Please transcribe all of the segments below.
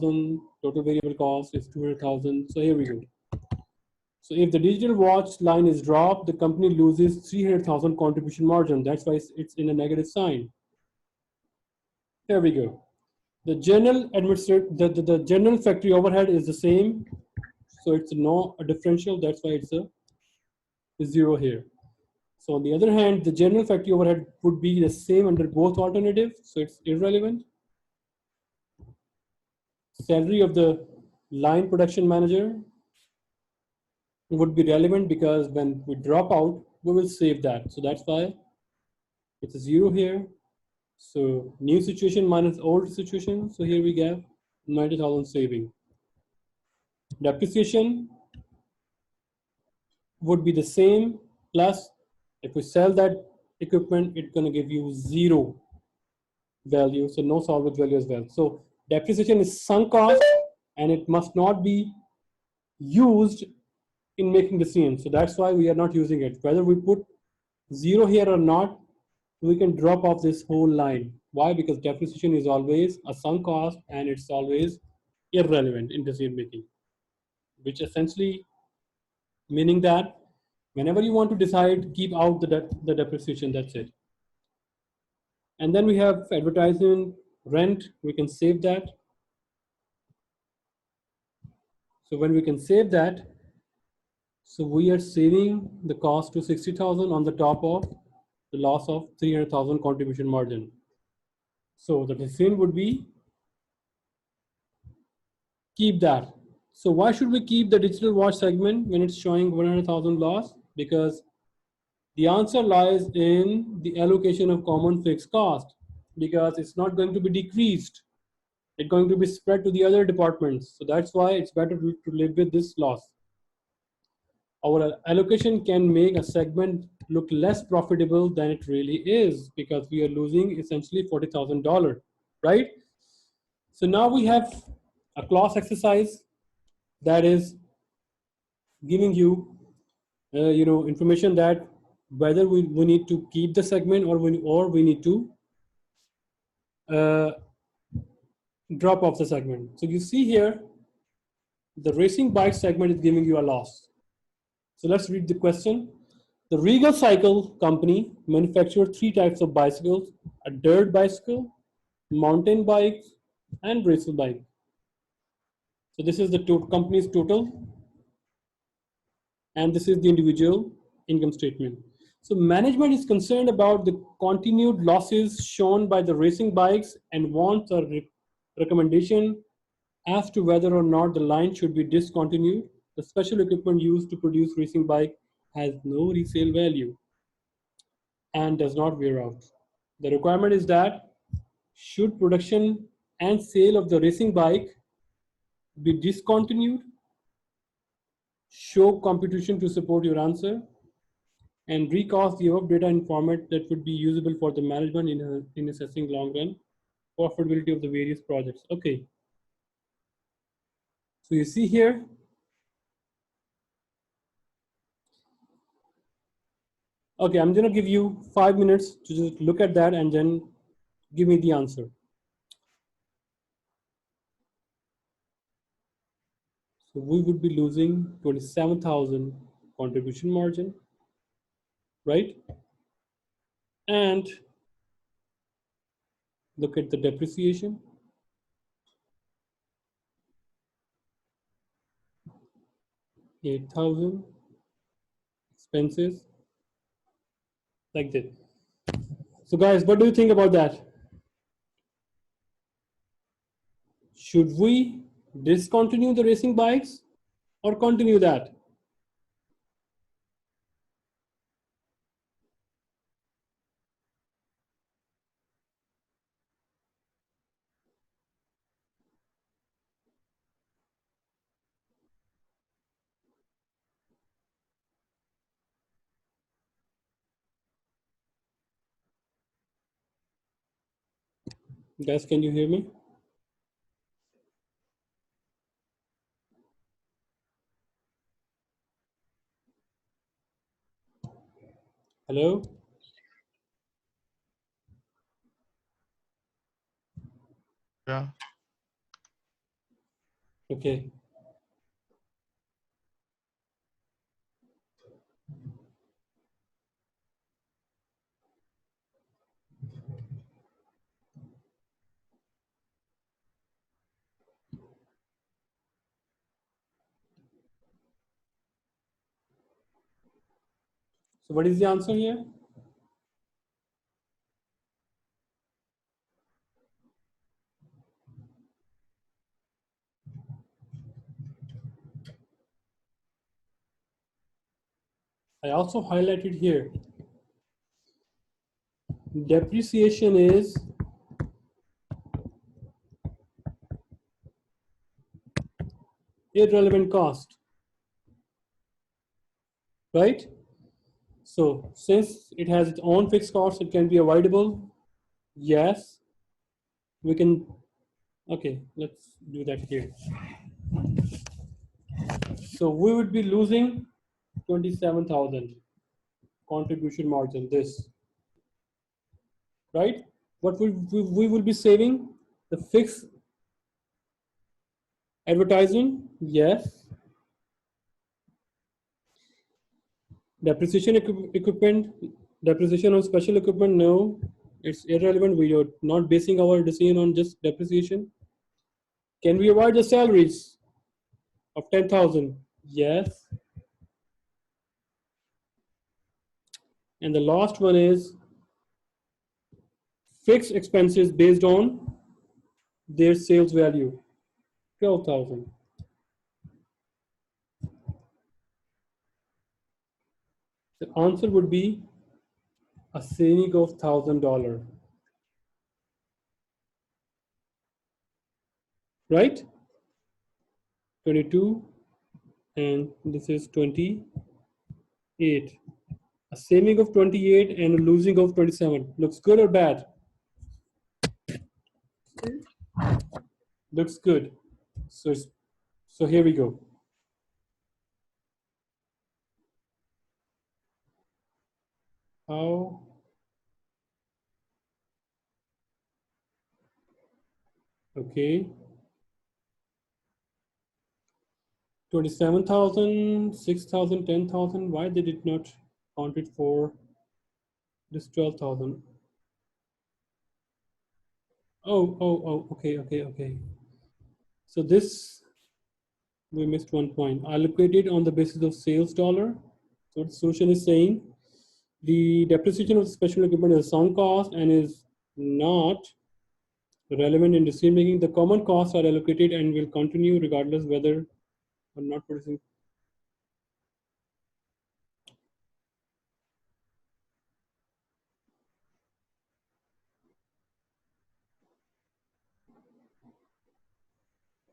total variable cost is 200,000. So here we go. So if the digital watch line is dropped, the company loses 300,000 contribution margin. That's why it's in a negative sign. Here we go. The general the general factory overhead is the same, so it's a differential. That's why it's a 0 here. So on the other hand, the general factory overhead would be the same under both alternatives, so it's irrelevant. Salary of the line production manager would be relevant because when we drop out, we will save that. So that's why it's a 0 here. So new situation minus old situation. So here we get 90,000 saving. Depreciation would be the same, plus if we sell that equipment, it's going to give you 0 value, so no salvage value as well. So depreciation is sunk cost and it must not be used in making decisions. So that's why we are not using it. Whether we put 0 here or not, we can drop off this whole line. Why? Because depreciation is always a sunk cost and it's always irrelevant in decision making, which essentially meaning that whenever you want to decide, keep out the depreciation, that's it. And then we have advertisement, rent, we can save that. So when we can save that, so we are saving the cost to 60,000 on the top of the loss of 300,000 contribution margin. So the decision would be keep that. So why should we keep the digital watch segment when it's showing 100,000 loss? Because the answer lies in the allocation of common fixed cost, because it's not going to be decreased. It's going to be spread to the other departments. So that's why it's better to live with this loss. Our allocation can make a segment look less profitable than it really is because we are losing essentially $40,000, right? So now we have a class exercise that is giving you, information that whether we need to keep the segment or we need to drop off the segment. So you see here, the racing bike segment is giving you a loss. So let's read the question. The Regal Cycle Company manufactured 3 types of bicycles: a dirt bicycle, mountain bike, and racer bike. So this is the company's total, and this is the individual income statement. So management is concerned about the continued losses shown by the racing bikes and wants a recommendation as to whether or not the line should be discontinued. The special equipment used to produce racing bike has no resale value and does not wear out. The requirement is that should production and sale of the racing bike be discontinued, show computation to support your answer, and recast the above data in format that would be usable for the management in assessing long run profitability of the various projects. Okay. So you see here, okay, I'm going to give you 5 minutes to just look at that and then give me the answer. So we would be losing 27,000 contribution margin, right? And look at the depreciation. 8,000 expenses, like that. So guys, what do you think about that? Should we discontinue the racing bikes or continue that? Guys, can you hear me? Hello? Yeah. Okay. So what is the answer here? I also highlighted here. Depreciation is irrelevant cost, right? So since it has its own fixed cost, it can be avoidable. Yes, we can. Okay, let's do that here. So we would be losing 27,000 contribution margin, this, right? What we will be saving? The fixed advertising, yes. Depreciation equipment, depreciation on special equipment, no. It's irrelevant. We are not basing our decision on just depreciation. Can we avoid the salaries of 10,000? Yes. And the last one is fixed expenses based on their sales value, 12,000. The answer would be a saving of $1,000, right? 22 and this is 28. A saving of 28 and a losing of 27. Looks good or bad? Looks good. So here we go. How? Okay. 27,000, 6,000, 10,000. Why did it not count it for this 12,000? Oh, okay. So this, we missed one point. Allocated on the basis of sales dollar. So what the solution is saying, the depreciation of special equipment is a sunk cost and is not relevant in decision making. The common costs are allocated and will continue regardless whether or not producing.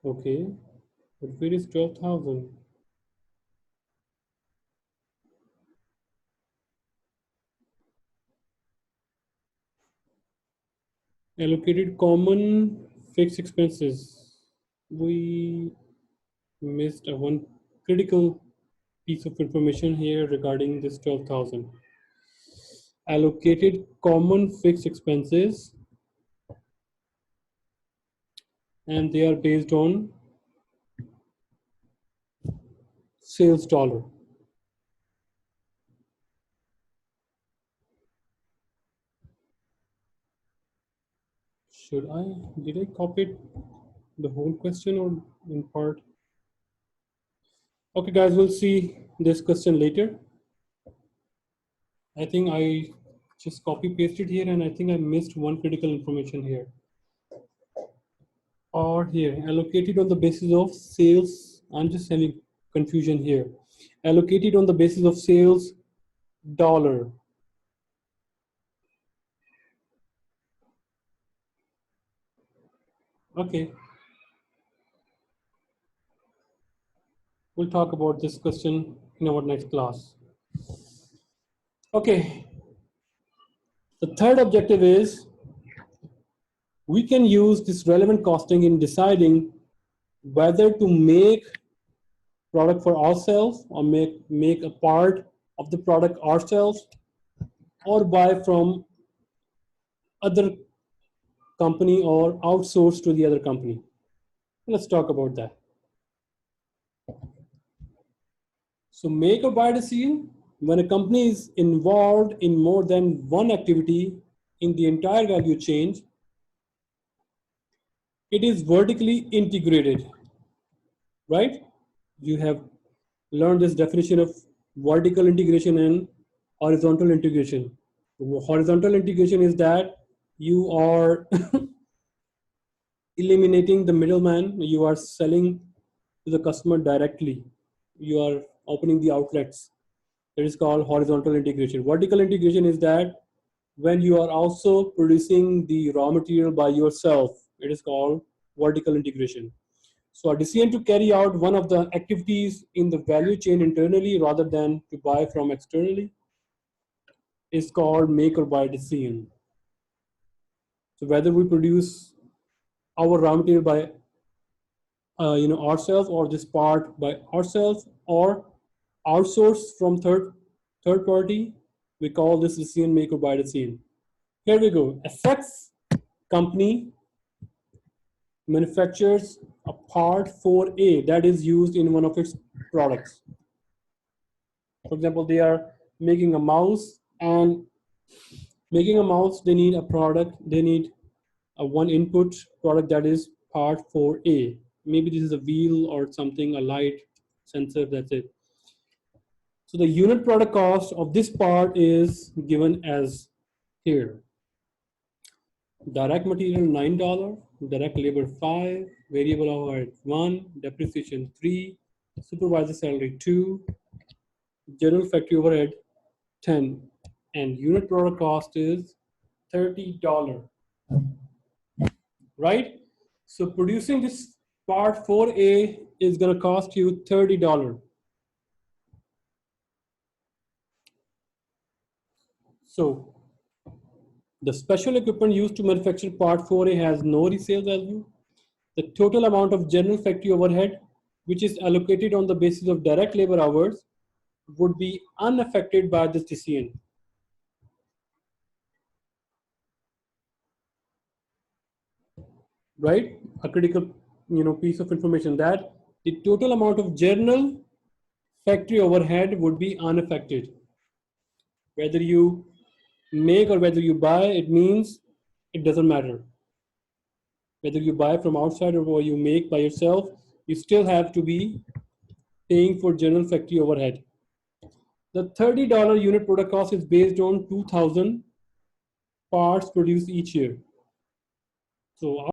Okay, but where is 12,000? Allocated common fixed expenses. We missed a one critical piece of information here regarding this 12,000. Allocated common fixed expenses, and they are based on sales dollar. Did I copy the whole question or in part? Okay, guys, we'll see this question later. I think I just copy pasted here and I think I missed one critical information here. Or here, allocated on the basis of sales. I'm just having confusion here. Allocated on the basis of sales dollar. Okay. We'll talk about this question in our next class. Okay. The third objective is we can use this relevant costing in deciding whether to make product for ourselves or make a part of the product ourselves or buy from other company or outsource to the other company. Let's talk about that. So make or buy decision, when a company is involved in more than one activity in the entire value chain, it is vertically integrated, right? You have learned this definition of vertical integration and horizontal integration. Horizontal integration is that you are eliminating the middleman, you are selling to the customer directly, you are opening the outlets. It is called horizontal integration. Vertical integration is that when you are also producing the raw material by yourself, it is called vertical integration. So a decision to carry out one of the activities in the value chain internally rather than to buy from externally is called make or buy decision. So whether we produce our raw material by ourselves, or this part by ourselves, or outsource from third party, we call this decision make or buy decision. Here we go. Affects company manufactures a part 4A that is used in one of its products. For example, they are making a mouse, and making a mouse, they need a product, they need a one input product that is part 4A. Maybe this is a wheel or something, a light sensor, that's it. So the unit product cost of this part is given as here. Direct material $9, direct labor 5, variable overhead 1, depreciation 3, supervisor salary 2, general factory overhead 10, and unit product cost is $30, right? So producing this part 4A is going to cost you $30. So the special equipment used to manufacture part 4A has no resale value. The total amount of general factory overhead, which is allocated on the basis of direct labor hours, would be unaffected by this decision. Right? A critical piece of information, that the total amount of general factory overhead would be unaffected. Whether you make or whether you buy, it means it doesn't matter. Whether you buy from outside or you make by yourself, you still have to be paying for general factory overhead. The $30 unit product cost is based on 2,000 parts produced each year. So